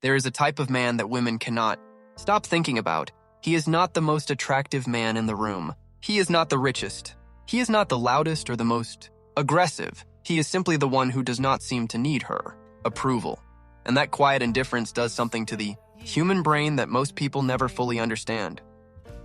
There is a type of man that women cannot stop thinking about. He is not the most attractive man in the room. He is not the richest. He is not the loudest or the most aggressive. He is simply the one who does not seem to need her approval. And that quiet indifference does something to the human brain that most people never fully understand.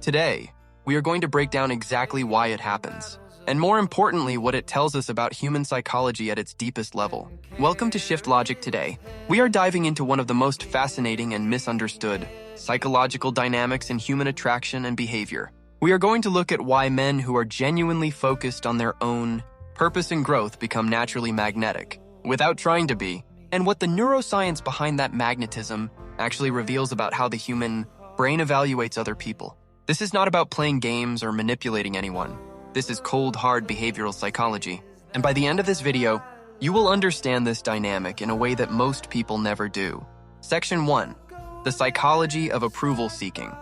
Today, we are going to break down exactly why it happens, and more importantly, what it tells us about human psychology at its deepest level. Welcome to Shift Logic today. We are diving into one of the most fascinating and misunderstood psychological dynamics in human attraction and behavior. We are going to look at why men who are genuinely focused on their own purpose and growth become naturally magnetic, without trying to be, and what the neuroscience behind that magnetism actually reveals about how the human brain evaluates other people. This is not about playing games or manipulating anyone. This is cold, hard behavioral psychology. And by the end of this video, you will understand this dynamic in a way that most people never do. Section 1. The psychology of approval seeking.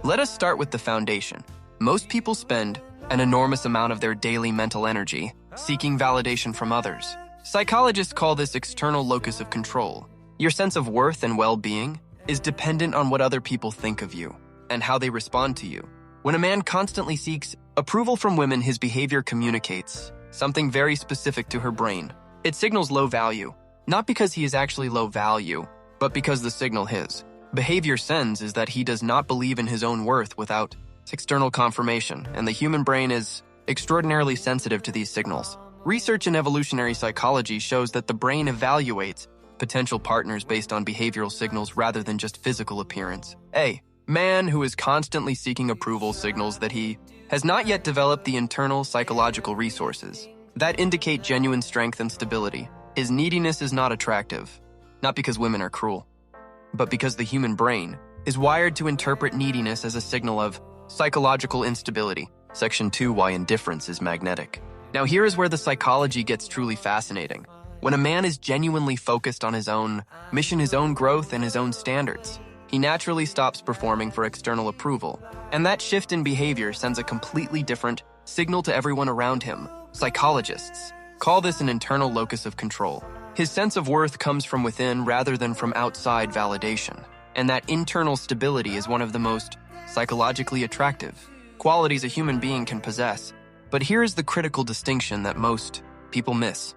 Let us start with the foundation. Most people spend an enormous amount of their daily mental energy seeking validation from others. Psychologists call this external locus of control. Your sense of worth and well-being is dependent on what other people think of you and how they respond to you. When a man constantly seeks approval from women, his behavior communicates something very specific to her brain. It signals low value, not because he is actually low value, but because the signal his behavior sends is that he does not believe in his own worth without external confirmation, and the human brain is extraordinarily sensitive to these signals. Research in evolutionary psychology shows that the brain evaluates potential partners based on behavioral signals rather than just physical appearance. A man who is constantly seeking approval signals that he has not yet developed the internal psychological resources that indicate genuine strength and stability. His neediness is not attractive, not because women are cruel, but because the human brain is wired to interpret neediness as a signal of psychological instability. Section 2. Why indifference is magnetic. Now here is where the psychology gets truly fascinating. When a man is genuinely focused on his own mission, his own growth, and his own standards, he naturally stops performing for external approval. And that shift in behavior sends a completely different signal to everyone around him. Psychologists call this an internal locus of control. His sense of worth comes from within rather than from outside validation. And that internal stability is one of the most psychologically attractive qualities a human being can possess. But here is the critical distinction that most people miss.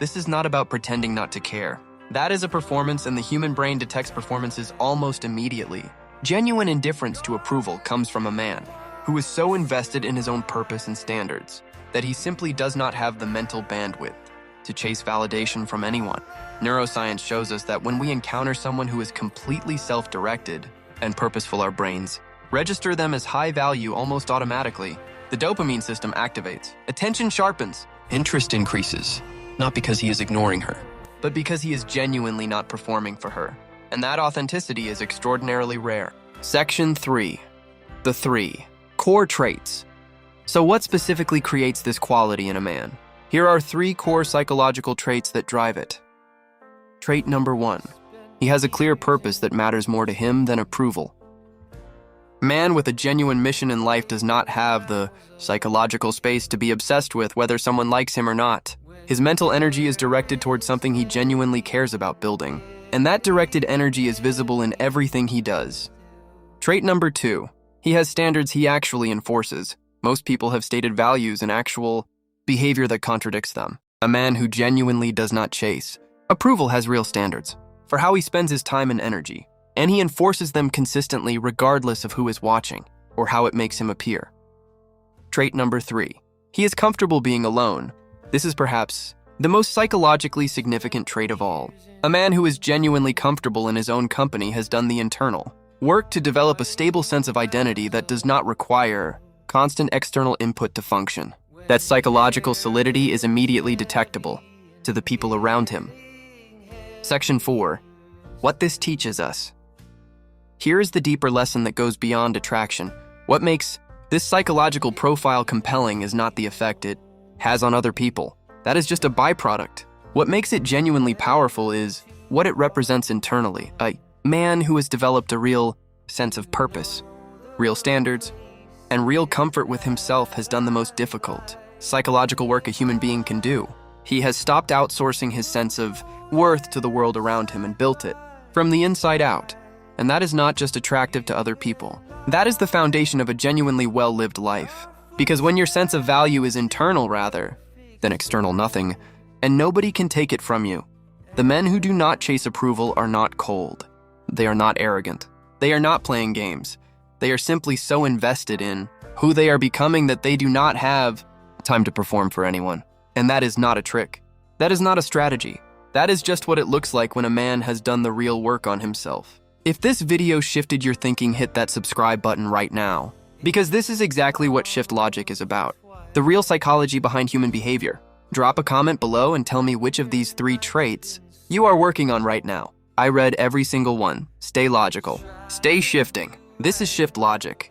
This is not about pretending not to care. That is a performance, and the human brain detects performances almost immediately. Genuine indifference to approval comes from a man who is so invested in his own purpose and standards that he simply does not have the mental bandwidth to chase validation from anyone. Neuroscience shows us that when we encounter someone who is completely self-directed and purposeful, our brains register them as high value almost automatically. The dopamine system activates, attention sharpens, interest increases, not because he is ignoring her, but because he is genuinely not performing for her. And that authenticity is extraordinarily rare. Section 3. The 3 core traits. So what specifically creates this quality in a man? Here are 3 core psychological traits that drive it. Trait number 1. He has a clear purpose that matters more to him than approval. Man with a genuine mission in life does not have the psychological space to be obsessed with whether someone likes him or not. His mental energy is directed towards something he genuinely cares about building, and that directed energy is visible in everything he does. Trait number 2. He has standards he actually enforces. Most people have stated values and actual behavior that contradicts them. A man who genuinely does not chase approval has real standards for how he spends his time and energy, and he enforces them consistently regardless of who is watching or how it makes him appear. Trait number 3. He is comfortable being alone. This is perhaps the most psychologically significant trait of all. A man who is genuinely comfortable in his own company has done the internal work to develop a stable sense of identity that does not require constant external input to function. That psychological solidity is immediately detectable to the people around him. Section 4. What this teaches us. Here is the deeper lesson that goes beyond attraction. What makes this psychological profile compelling is not the effect it has on other people. That is just a byproduct. What makes it genuinely powerful is what it represents internally. A man who has developed a real sense of purpose, real standards, and real comfort with himself has done the most difficult psychological work a human being can do. He has stopped outsourcing his sense of worth to the world around him and built it from the inside out. And that is not just attractive to other people. That is the foundation of a genuinely well-lived life. Because when your sense of value is internal rather than external nothing, and nobody can take it from you. The men who do not chase approval are not cold. They are not arrogant. They are not playing games. They are simply so invested in who they are becoming that they do not have time to perform for anyone. And that is not a trick. That is not a strategy. That is just what it looks like when a man has done the real work on himself. If this video shifted your thinking, hit that subscribe button right now. Because this is exactly what Shift Logic is about. The real psychology behind human behavior. Drop a comment below and tell me which of these 3 traits you are working on right now. I read every single one. Stay logical. Stay shifting. This is Shift Logic.